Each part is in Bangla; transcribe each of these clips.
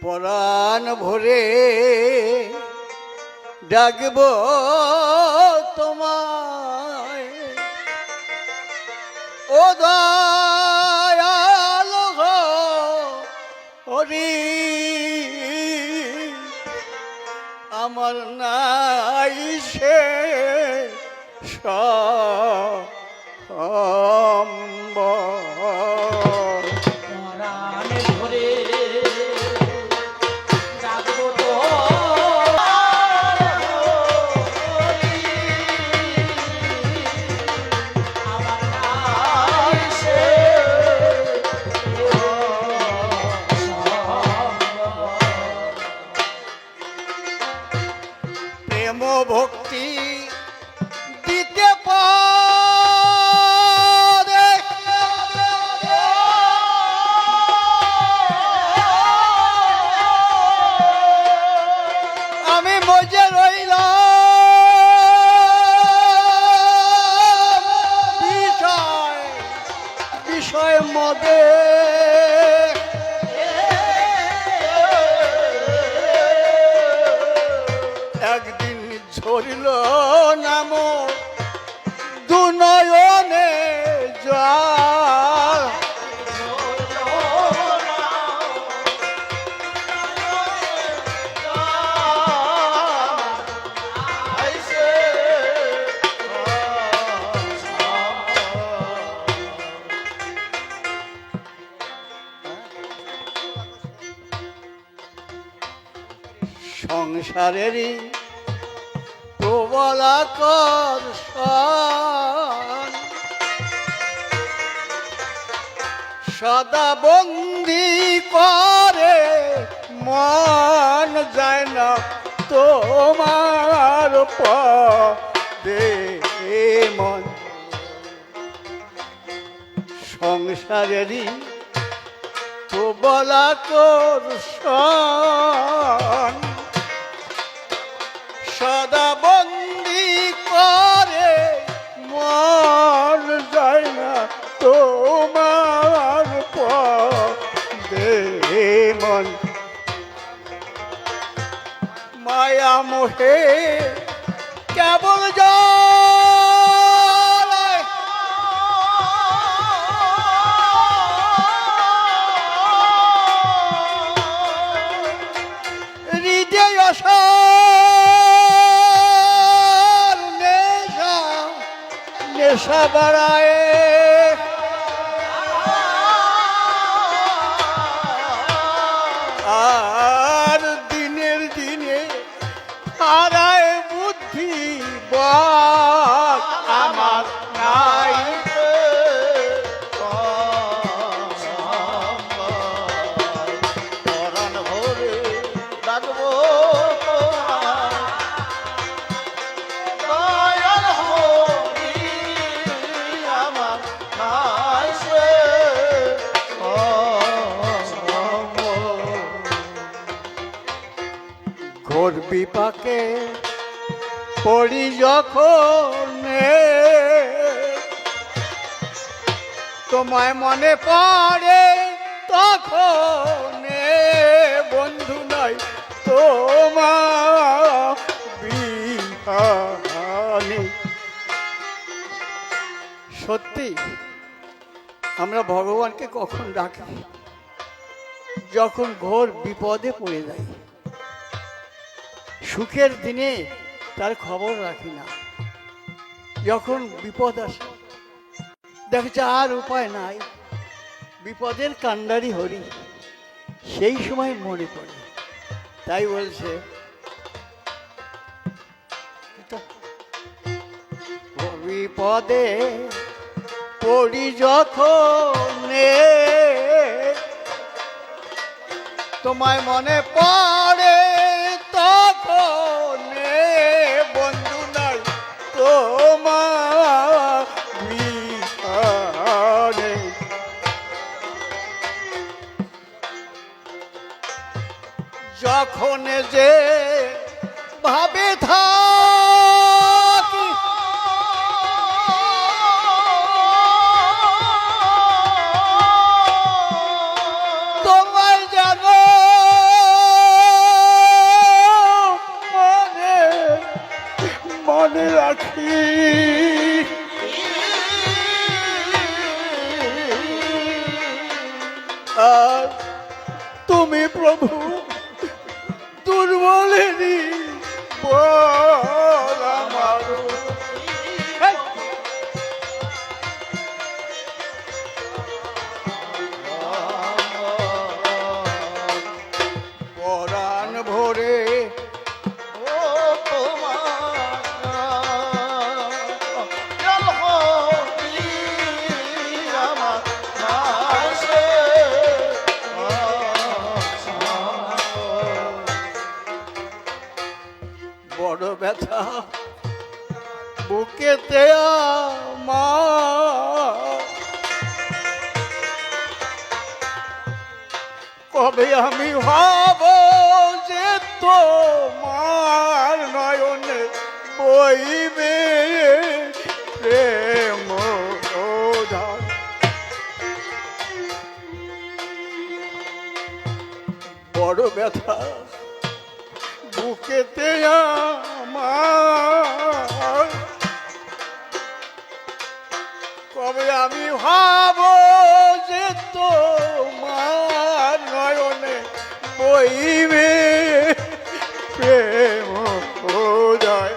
পরাণ ভরে ডাকব তোমায় ও দয়াল হরি আমার নাই সে প্রেম ভক্তি দিতে পারে আমি মজে রইলাম বিষয় মদে একদিন ঝরিল নাম দুনয়নে যা সংসারেরই প্রবল আকর্ষণ সদা বন্দি করে মন যায় না তোমার পদে মন সংসারেরই প্রবল আকর্ষণ সদা বন্দি করে মন যায় না তোমার পদে মন মায়া মোহে কেবল যায় হৃদয় নেশা বাড়ায় আর দিনের দিনে হারায় বুদ্ধি বাক আমার নাই পরাণ ভরে ডাকবো ঘোর বিপাকে পড়ি যখন তোমায় মনে পড়ে তখন বন্ধু নাই তোমার বিহানে সত্যি আমরা ভগবানকে কখন ডাকি যখন ঘোর বিপদে পড়ে যাই সুখের দিনে তার খবর রাখি না যখন বিপদ আসে দেখছে আর উপায় নাই বিপদের কান্ডারি হরি সেই সময় মনে পড়ে তাই বলছে বিপদে পড়ি যখন তোমায় মনে পড়ে তখন বন্ধু নাই তোমার বিহারে যখন যে ভাবে থাকি তোমায় জানো মনে রাখি আর তুমি প্রভু দুর্বলেরই বল আমার পরাণ ভরে ও বড় ব্যথা বুকেতে আমার কবে আমি হব যে তোমার নয়নে বইবে প্রেম ধার বড় ব্যথা বুকেতে আমার কবে আমি ভাব যে তোমার নয়নে বইবে প্রেম যায়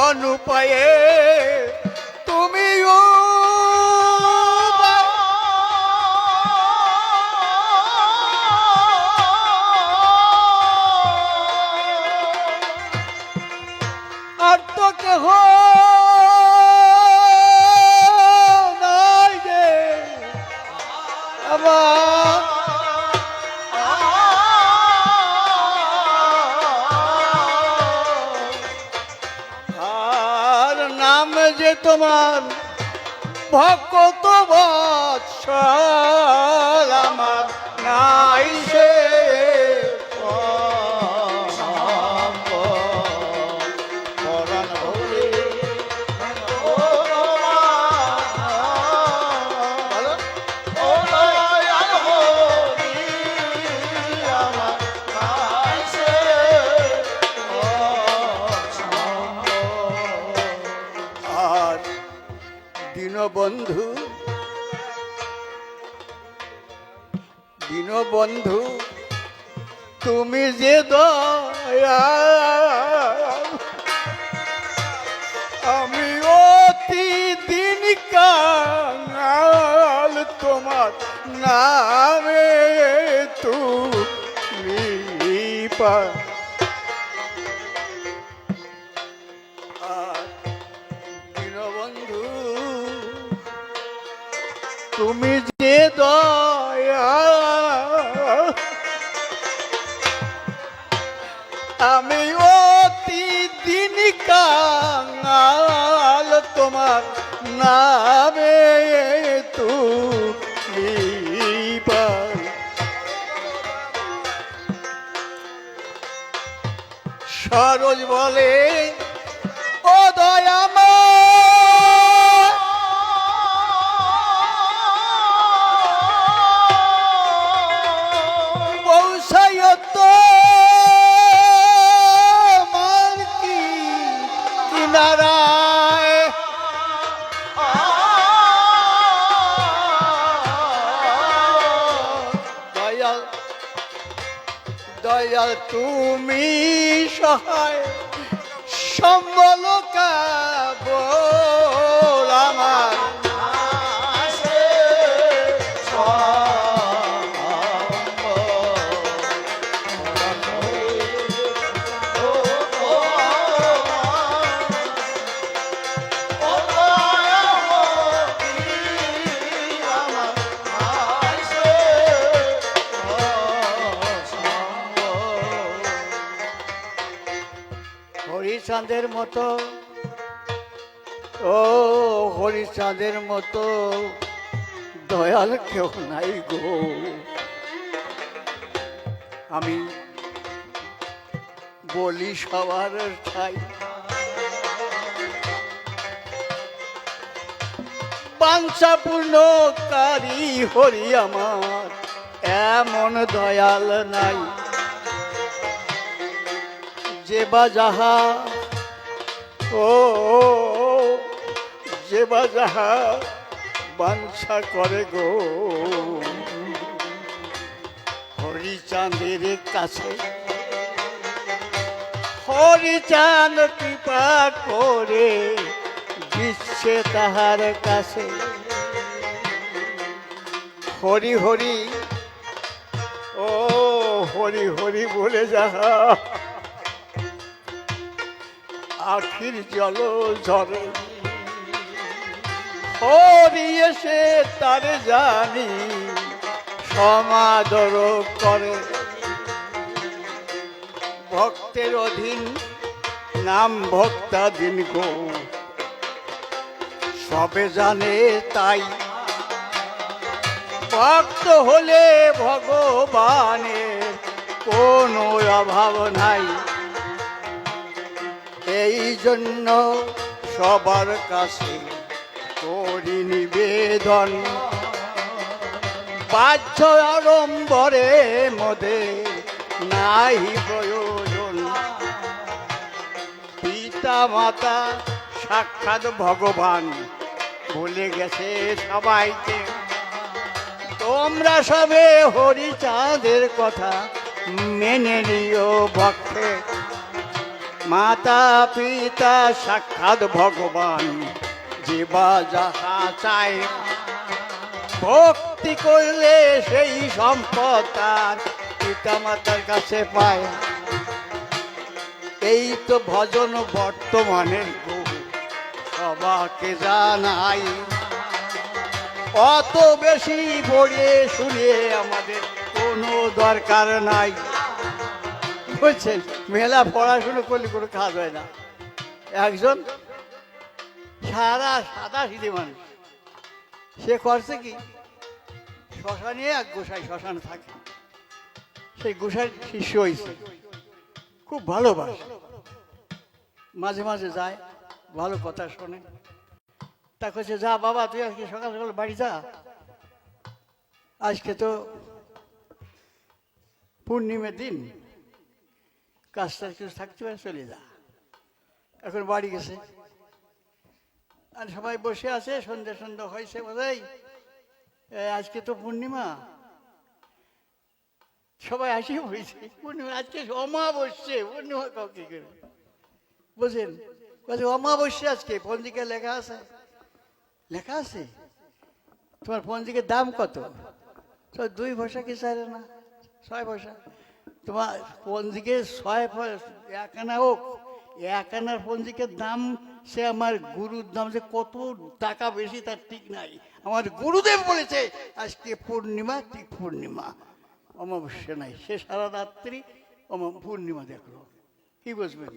অনুপায়ে তুমিও আর তো কেহ নাই রে আবার আর নাম যে তোমার ভক্ত বৎসল আমার নাই সে দীনবন্ধু দীনবন্ধু তুমি যে দয়া আমি অতি দিন কাঙাল তোমার নামে তুমি দীনবন্ধু তুমি যে দয়া আমি অতি দিন কাঙাল তোমার নামে তুমি পাই সরোজ বলে ও দয়াময় দয়াল তুমি সহায় সম্বল কেবল আমার হরিচাঁদের মতো ও হরিচাঁদের মতো দয়াল কেউ নাই গো আমি বলি সবার ঠাই বাঞ্ছা পূর্ণকারী হরি আমার এমন দয়াল নাই। যে বা যাহা ও যে বা যাহা বাঞ্ছা করে গো হরিচাঁদের কাছে, হরিচাঁদ কৃপা করে দিচ্ছে তাহার কাছে। হরি হরি ও হরি হরি বলে যাহা আখির জল ঝরে, হরি এসে তারে জানি সমাদর করে। ভক্তের অধীন নাম ভক্তাধীন গো সবে জানে তাই। ভক্ত হলে ভগবানের কোনো অভাব নাই। এই জন্য সবার কাছে করি নিবেদন, বাহ্য আড়ম্বরে মধ্যে নাই প্রয়োজন। পিতা মাতা সাক্ষাৎ ভগবান ভুলে গেছে সবাইকে। তোমরা সবে হরিচাঁদের কথা মেনে নিও ভক্তে। মাতা পিতা সাক্ষাৎ ভগবান যে বা যাহা চায়, ভক্তি করলে সেই সম্পদ তার পিতা মাতার কাছে পায়। এই তো ভজন বর্তমানের গো সবাকে জানাই। অত বেশি পড়িয়ে শুনিয়ে আমাদের কোনো দরকার নাই। বলছেন মেলা পড়াশুনো করলে কোনো কাজ হয় না। একজন সারা সাদা সিধে মানুষ, সে করছে কি শ্মশানে এক গোসাই শ্মশানে থাকে, সেই গোসাই শিষ্য হয়েছে, খুব ভালোবাসে, মাঝে মাঝে যায়, ভালো কথা শোনে। তা করছে যা বাবা তুই আজকে সকাল সকাল বাড়ি যা, আজকে তো পূর্ণিমার দিন, কাজটা কিছু থাকতে পারে চলে যা। এখন বাড়ি গেছে আর সবাই বসে আছে, সন্ধ্যা সন্ধ্যা হয়েছে বোধহয়, আজকে তো পূর্ণিমা, সবাই আসি বলছে পূর্ণিমা আজকে অমাবস্যা, পূর্ণিমা কাউকে করে বুঝেন, বলছে অমাবস্যা আজকে পঞ্জিকায় লেখা আছে। লেখা আছে? তোমার পঞ্জিকার দাম কত? তো 2 পয়সা কি চাইলে না, 6 পয়সা। তোমার পঞ্জিকে 1 আনা হোক, 1 আনার পঞ্জিকের দাম সে আমার গুরুর দাম যে কত টাকা বেশি তার ঠিক নাই। আমার গুরুদেব বলেছে আজকে পূর্ণিমা, ঠিক পূর্ণিমা, অমাবস্যা নাই। সে সারা রাত্রি পূর্ণিমা দেখলো, কি বুঝবেন?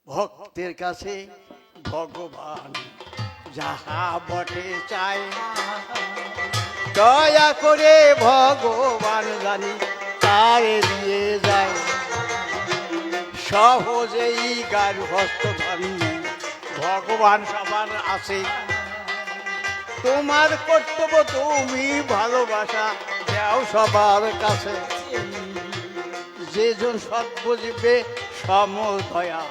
ভক্তের কাছে ভগবান যাহা বটে চায়, দয়া করে ভগবান জানি তারে দিয়ে যায়। সহজেই গার্হস্থ ধর্ম ভগবান সবার আছে। তোমার কর্তব্য তুমি ভালোবাসা দাও সবার কাছে। যেজন সর্বজীবে সমদয়া,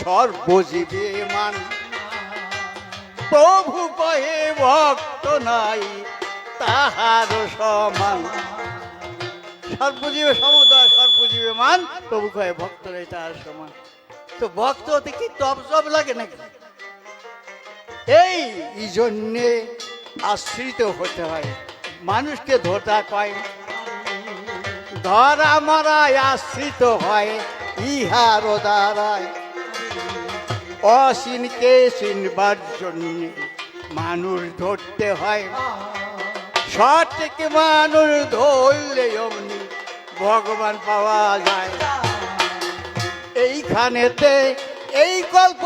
সর্বজীবে মান, প্রভু কহে ভক্ত নাই তাহার সমান। সর্বজীবে সমদয়া, সর্বজীবে মান, প্রভু কহে ভক্ত নাই তাহার সমান। তো ভক্ত হতে কি তপ জপ লাগে নাকি? এই জন্যে আশ্রিত হতে হয়, মানুষকে ধোতা কয়, ধরা মারায় আশ্রিত হয় ইহার দ্বারায়। অসীনকে চিনবার জন্য মানুষ ধরতে হয়, সঠিক মানুষ ধরলে অমনি ভগবান পাওয়া যায়। এইখানেতে এই গল্প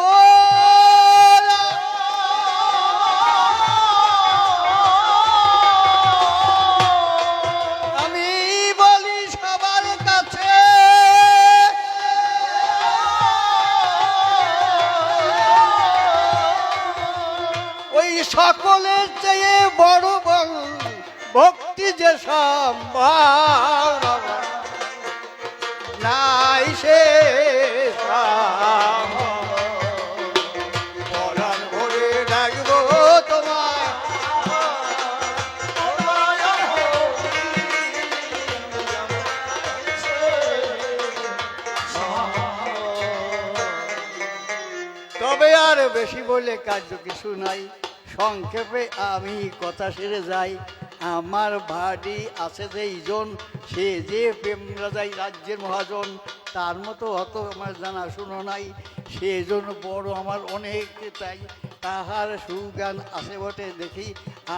সকলের চেয়ে বড় বল ভক্তি যে সম্ভব নাই সে পরাণ ভরে ডাকবো তোমায় তবে আর বেশি বলে কার্য কিছু নাই সংক্ষেপে আমি কথা সেরে যাই আমার ভাড়ি আছে যেইজন সে যে প্রেম রাজাই রাজ্যের মহাজন তার মতো অত আমার জানা শুনো নাই সেজন্য বড় আমার অনেক তাই তাহার সুগান আছে বটে দেখি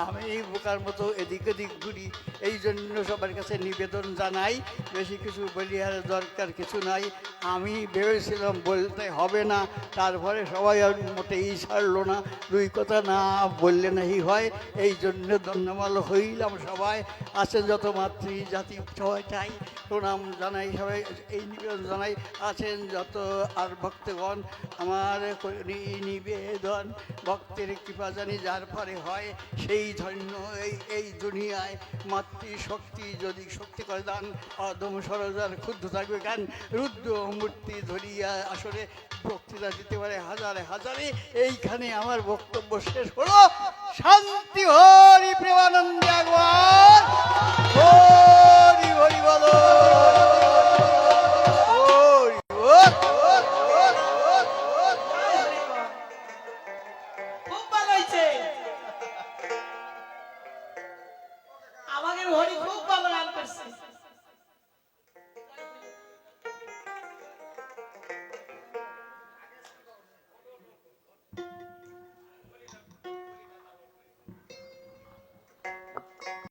আমি বোকার মতো এদিক ওদিক ঘুরি এই জন্য সবার কাছে নিবেদন জানাই বেশি কিছু বলি আর দরকার কিছু নাই আমি ভেবেছিলাম বলতে হবে না তারপরে সবাই আর মোটেই ছাড়লো না দুই কথা না বললে নাহি হয় এই জন্য ধন্যবাদ হইলাম সবাই আছেন যত মাতৃ জাতি সবাইটাই প্রণাম জানাই সবাই এই নিবেদন জানাই আছেন যত আর ভক্তগণ আমার নিবেদন ভক্তের কৃপা জানি যার পরে হয় সেই ধন্য এই দুনিয়ায় মাতৃশক্তি যদি শক্তি করে দান অদম সরজার ক্ষুদ্র থাকবে গান রুদ্র মূর্তি ধরিয়া আসলে বক্তৃতা দিতে পারে হাজারে হাজারে এইখানে আমার বক্তব্য শেষ হলো শান্তি হরি প্রেমানন্দে আগমন হরি হরি বলো